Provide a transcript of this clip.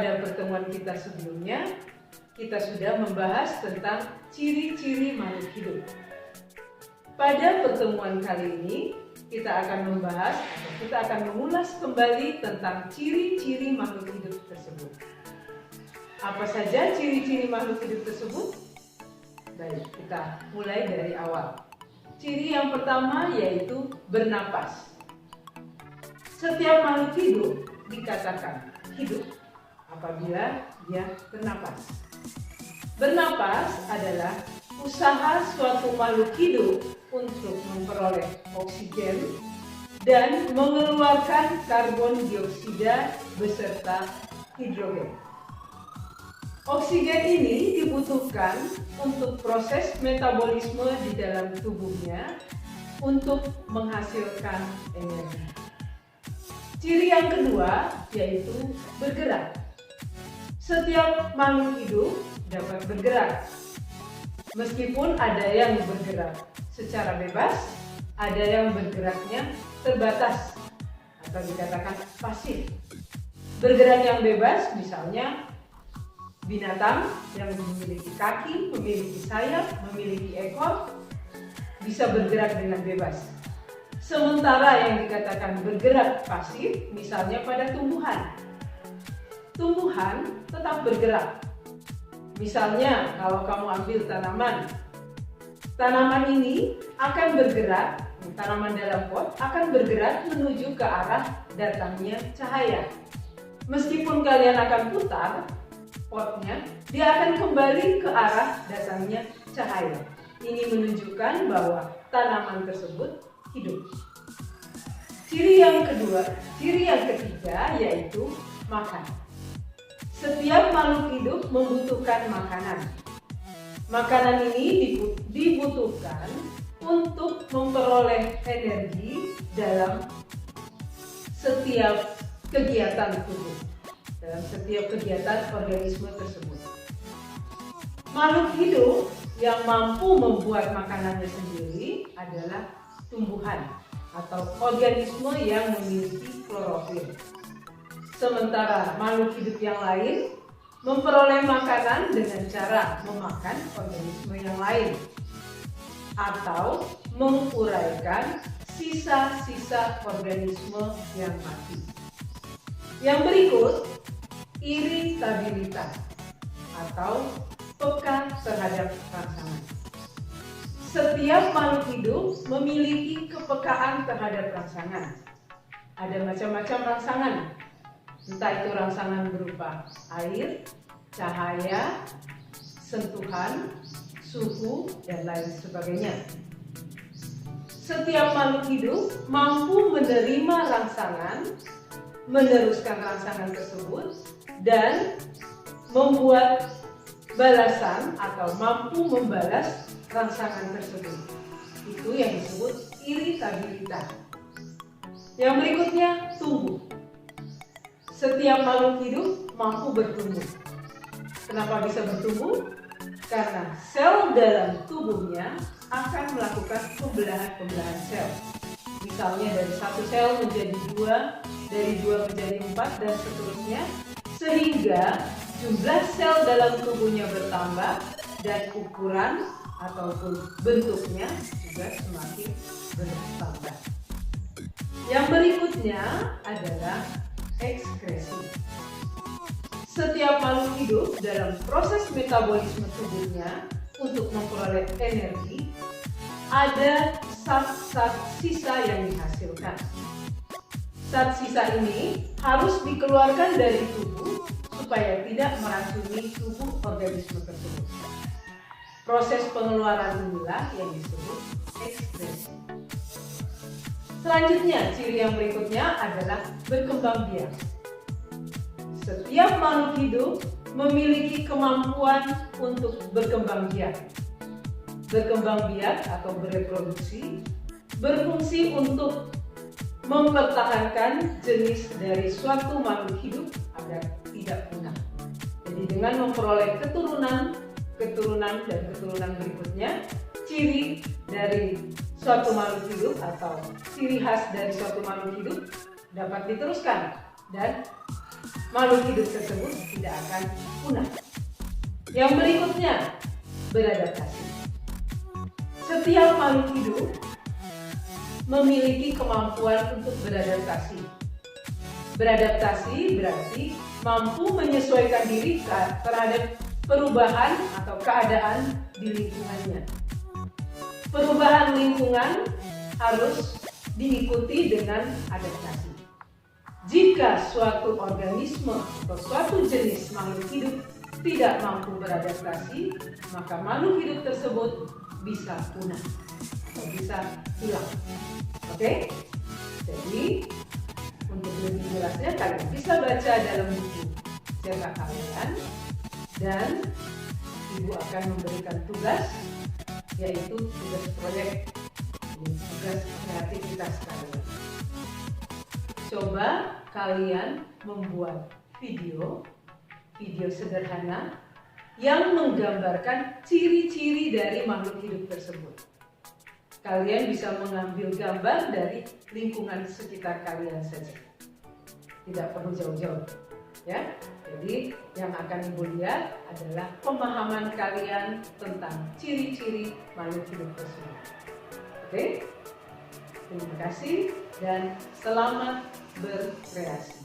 pada pertemuan kita sebelumnya, kita sudah membahas tentang ciri-ciri makhluk hidup. Pada pertemuan kali ini, kita akan membahas atau kita akan mengulas kembali tentang ciri-ciri makhluk hidup tersebut. Apa saja ciri-ciri makhluk hidup tersebut? Baik, kita mulai dari awal. Ciri yang pertama yaitu bernapas. Setiap makhluk hidup dikatakan hidup apabila dia bernapas. Bernapas adalah usaha suatu makhluk hidup untuk memperoleh oksigen dan mengeluarkan karbon dioksida beserta hidrogen. Oksigen ini dibutuhkan untuk proses metabolisme di dalam tubuhnya untuk menghasilkan energi. Ciri yang kedua yaitu bergerak. Setiap makhluk hidup dapat bergerak. Meskipun ada yang bergerak secara bebas, ada yang bergeraknya terbatas atau dikatakan pasif. Bergerak yang bebas misalnya binatang yang memiliki kaki, memiliki sayap, memiliki ekor, bisa bergerak dengan bebas. Sementara yang dikatakan bergerak pasif, misalnya pada tumbuhan. Tumbuhan tetap bergerak. Misalnya kalau kamu ambil tanaman ini akan bergerak, tanaman dalam pot akan bergerak menuju ke arah datangnya cahaya. Meskipun kalian akan putar potnya, dia akan kembali ke arah datangnya cahaya. Ini menunjukkan bahwa tanaman tersebut hidup. Ciri yang ketiga yaitu makan. Setiap makhluk hidup membutuhkan makanan. Makanan ini dibutuhkan untuk memperoleh energi dalam setiap kegiatan tubuh, dalam setiap kegiatan organisme tersebut. Makhluk hidup yang mampu membuat makanannya sendiri adalah tumbuhan atau organisme yang memiliki klorofil. Sementara makhluk hidup yang lain memperoleh makanan dengan cara memakan organisme yang lain atau menguraikan sisa-sisa organisme yang mati. Yang berikut, iritabilitas atau peka terhadap rangsangan. Setiap makhluk hidup memiliki kepekaan terhadap rangsangan. Ada macam-macam rangsangan. Entah itu rangsangan berupa air, cahaya, sentuhan, suhu, dan lain sebagainya. Setiap makhluk hidup mampu menerima rangsangan, meneruskan rangsangan tersebut, dan membuat balasan atau mampu membalas rangsangan tersebut. Itu yang disebut iritabilitas. Yang berikutnya, tumbuh. Setiap makhluk hidup mampu bertumbuh. Kenapa bisa bertumbuh? Karena sel dalam tubuhnya akan melakukan pembelahan sel. Misalnya dari satu sel menjadi dua, dari dua menjadi empat, dan seterusnya. Sehingga jumlah sel dalam tubuhnya bertambah dan ukuran ataupun bentuknya juga semakin bertambah. Yang berikutnya adalah ekskresi. Setiap makhluk hidup dalam proses metabolisme tubuhnya untuk memperoleh energi, ada zat-zat sisa yang dihasilkan. Zat sisa ini harus dikeluarkan dari tubuh supaya tidak meracuni tubuh organisme tersebut. Proses pengeluaran inilah yang disebut ekskresi. Selanjutnya, ciri yang berikutnya adalah berkembang biak. Setiap makhluk hidup memiliki kemampuan untuk berkembang biak. Berkembang biak atau bereproduksi berfungsi untuk mempertahankan jenis dari suatu makhluk hidup agar tidak punah. Jadi dengan memperoleh keturunan dan keturunan berikutnya, ciri dari suatu makhluk hidup atau ciri khas dari suatu makhluk hidup dapat diteruskan dan makhluk hidup tersebut tidak akan punah. Yang berikutnya, beradaptasi. Setiap makhluk hidup memiliki kemampuan untuk beradaptasi. Beradaptasi berarti mampu menyesuaikan diri terhadap perubahan atau keadaan di lingkungannya. Perubahan lingkungan harus diikuti dengan adaptasi. Jika suatu organisme atau suatu jenis makhluk hidup tidak mampu beradaptasi, maka makhluk hidup tersebut bisa punah atau bisa hilang. Oke? Jadi untuk lebih jelasnya kalian bisa baca dalam buku cetak kalian, dan Ibu akan memberikan tugas, yaitu tugas proyek, tugas kreativitas kalian. Coba kalian membuat video sederhana yang menggambarkan ciri-ciri dari makhluk hidup tersebut. Kalian bisa mengambil gambar dari lingkungan sekitar kalian saja. Tidak perlu jauh-jauh, ya. Jadi yang akan Ibu lihat adalah pemahaman kalian tentang ciri-ciri makhluk hidup tersebut. Oke? Terima kasih dan selamat berkreasi.